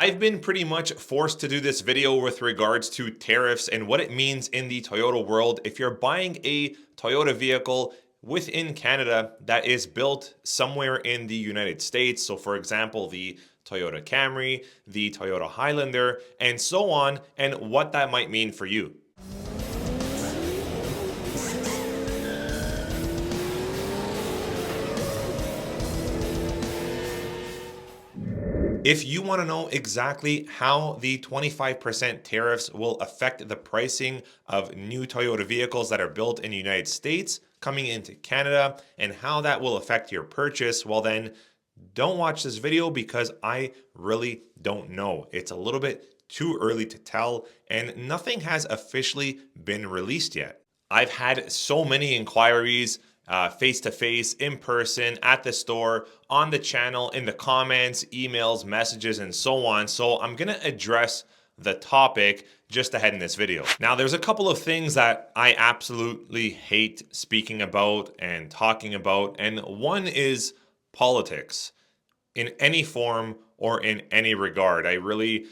I've been pretty much forced to do this video with regards to tariffs and what it means in the Toyota world. If you're buying a Toyota vehicle within Canada that is built somewhere in the United States, so for example, the Toyota Camry, the Toyota Highlander, and so on, and what that might mean for you. If you want to know exactly how the 25% tariffs will affect the pricing of new Toyota vehicles that are built in the United States coming into Canada and how that will affect your purchase, well then don't watch this video because I really don't know. It's a little bit too early to tell and nothing has officially been released yet. I've had so many inquiries face to face, in person, at the store, on the channel, in the comments, emails, messages, and so on. So I'm going to address the topic just ahead in this video. Now, there's a couple of things that I absolutely hate speaking about and talking about, and one is politics in any form or in any regard. I really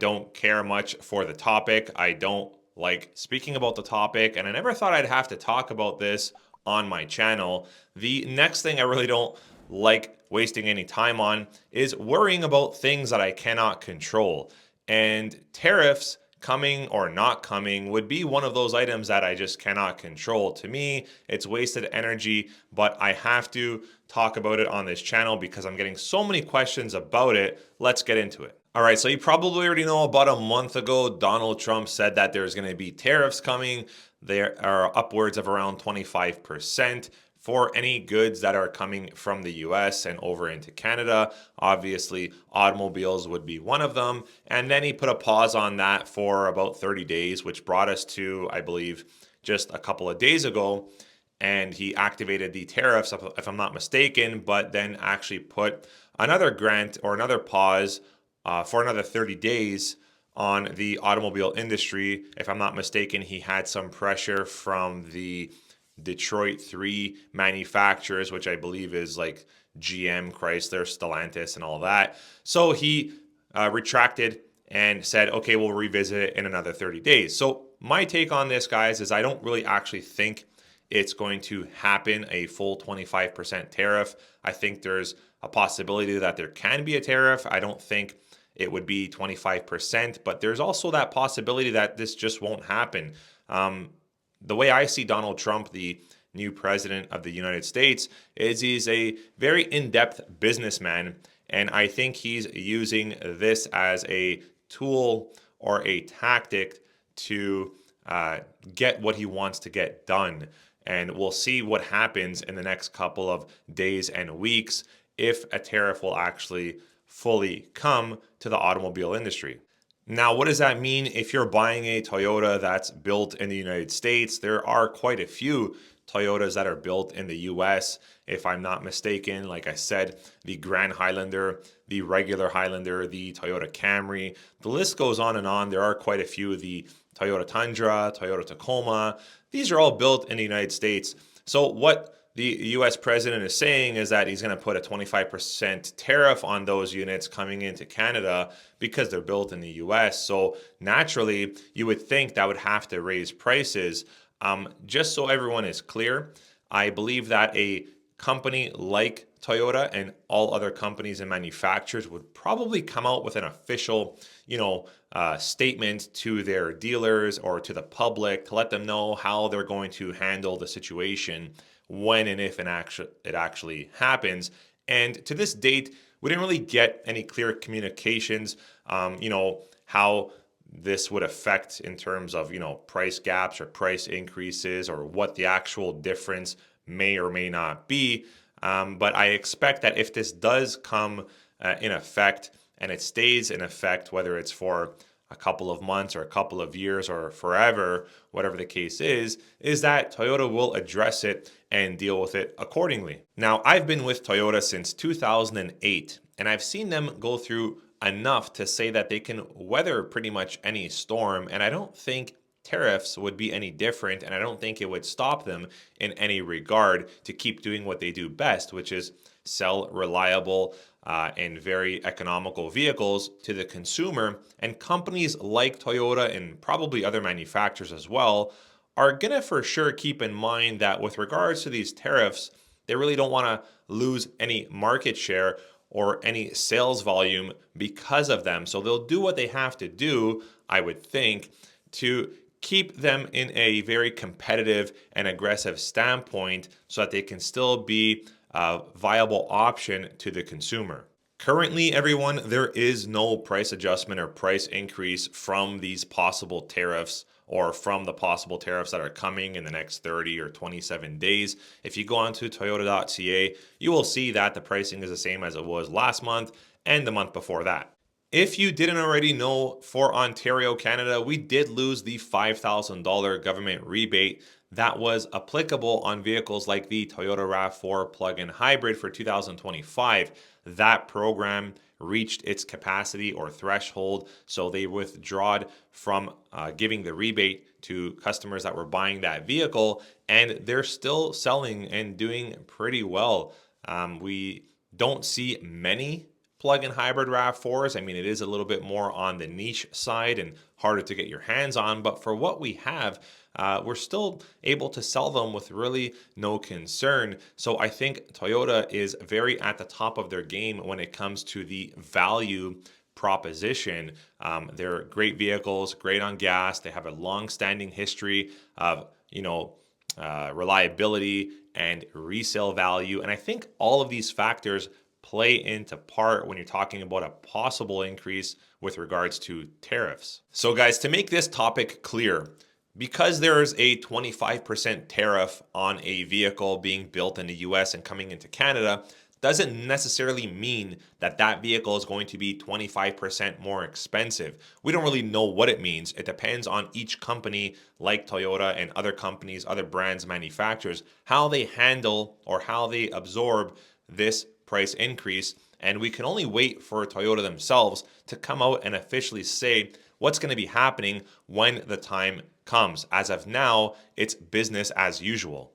don't care much for the topic. I don't like speaking about the topic, and I never thought I'd have to talk about this on my channel. The next thing I really don't like wasting any time on is worrying about things that I cannot control. And tariffs coming or not coming would be one of those items that I just cannot control. To me, it's wasted energy, but I have to talk about it on this channel because I'm getting so many questions about it. Let's get into it. All right, so you probably already know about a month ago, Donald Trump said that there's going to be tariffs coming. There are upwards of around 25% for any goods that are coming from the US and over into Canada. Obviously, automobiles would be one of them. And then he put a pause on that for about 30 days, which brought us to, I believe, just a couple of days ago. And he activated the tariffs, if I'm not mistaken, but then actually put another grant or another pause for another 30 days on the automobile industry. If I'm not mistaken, he had some pressure from the Detroit 3 manufacturers, which I believe is like GM, Chrysler, Stellantis, and all that. So he retracted and said, okay, we'll revisit it in another 30 days. So my take on this, guys, is I don't really actually think it's going to happen, a full 25% tariff. I think there's a possibility that there can be a tariff. I don't think it would be 25%, but there's also that possibility that this just won't happen. The way I see Donald Trump, the new president of the United States, is he's a very in-depth businessman, and I think he's using this as a tool or a tactic to get what he wants to get done. And we'll see what happens in the next couple of days and weeks if a tariff will actually fully come to the automobile industry. Now, what does that mean if you're buying a Toyota that's built in the United States? There are quite a few Toyotas that are built in the US. If I'm not mistaken, like I said, the Grand Highlander, the regular Highlander, the Toyota Camry, the list goes on and on. There are quite a few, the Toyota Tundra, Toyota Tacoma. These are all built in the United States. So what the US president is saying is that he's going to put a 25% tariff on those units coming into Canada because they're built in the US. So naturally, you would think that would have to raise prices. Just so everyone is clear, I believe that a company like Toyota and all other companies and manufacturers would probably come out with an official, statement to their dealers or to the public to let them know how they're going to handle the situation when and if it actually happens. And to this date, we didn't really get any clear communications, how this would affect in terms of, price gaps or price increases or what the actual difference may or may not be. But I expect that if this does come in effect and it stays in effect, whether it's for a couple of months or a couple of years or forever, whatever the case is that Toyota will address it and deal with it accordingly. Now, I've been with Toyota since 2008, and I've seen them go through enough to say that they can weather pretty much any storm, and I don't think tariffs would be any different, and I don't think it would stop them in any regard to keep doing what they do best, which is sell reliable and very economical vehicles to the consumer. And companies like Toyota and probably other manufacturers as well are going to for sure keep in mind that with regards to these tariffs, they really don't want to lose any market share or any sales volume because of them. So they'll do what they have to do, I would think, to keep them in a very competitive and aggressive standpoint so that they can still be a viable option to the consumer. Currently, everyone, there is no price adjustment or price increase from these possible tariffs or from the possible tariffs that are coming in the next 30 or 27 days. If you go onto toyota.ca, you will see that the pricing is the same as it was last month and the month before that. If you didn't already know, for Ontario, Canada, we did lose the $5,000 government rebate that was applicable on vehicles like the Toyota RAV4 plug-in hybrid for 2025. That program reached its capacity or threshold, so they withdrawed from giving the rebate to customers that were buying that vehicle, and they're still selling and doing pretty well. We don't see many plug-in hybrid RAV4s. I mean, it is a little bit more on the niche side and harder to get your hands on, but for what we have, we're still able to sell them with really no concern. So I think Toyota is very at the top of their game when it comes to the value proposition. They're great vehicles, great on gas. They have a long-standing history of, reliability and resale value. And I think all of these factors play into part when you're talking about a possible increase with regards to tariffs. So guys, to make this topic clear, because there is a 25% tariff on a vehicle being built in the US and coming into Canada, doesn't necessarily mean that that vehicle is going to be 25% more expensive. We don't really know what it means. It depends on each company like Toyota and other companies, other brands, manufacturers, how they handle or how they absorb this price increase. And we can only wait for Toyota themselves to come out and officially say what's going to be happening when the time comes. As of now, it's business as usual.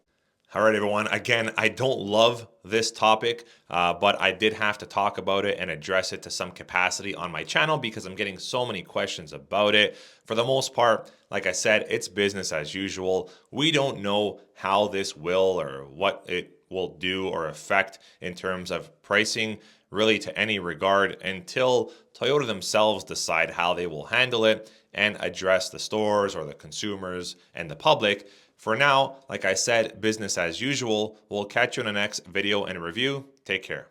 All right, everyone. Again, I don't love this topic, but I did have to talk about it and address it to some capacity on my channel because I'm getting so many questions about it. For the most part, like I said, it's business as usual. We don't know how this will or what it will do or affect in terms of pricing really to any regard until Toyota themselves decide how they will handle it and address the stores or the consumers and the public. For now, like I said, business as usual. We'll catch you in the next video and review. Take care.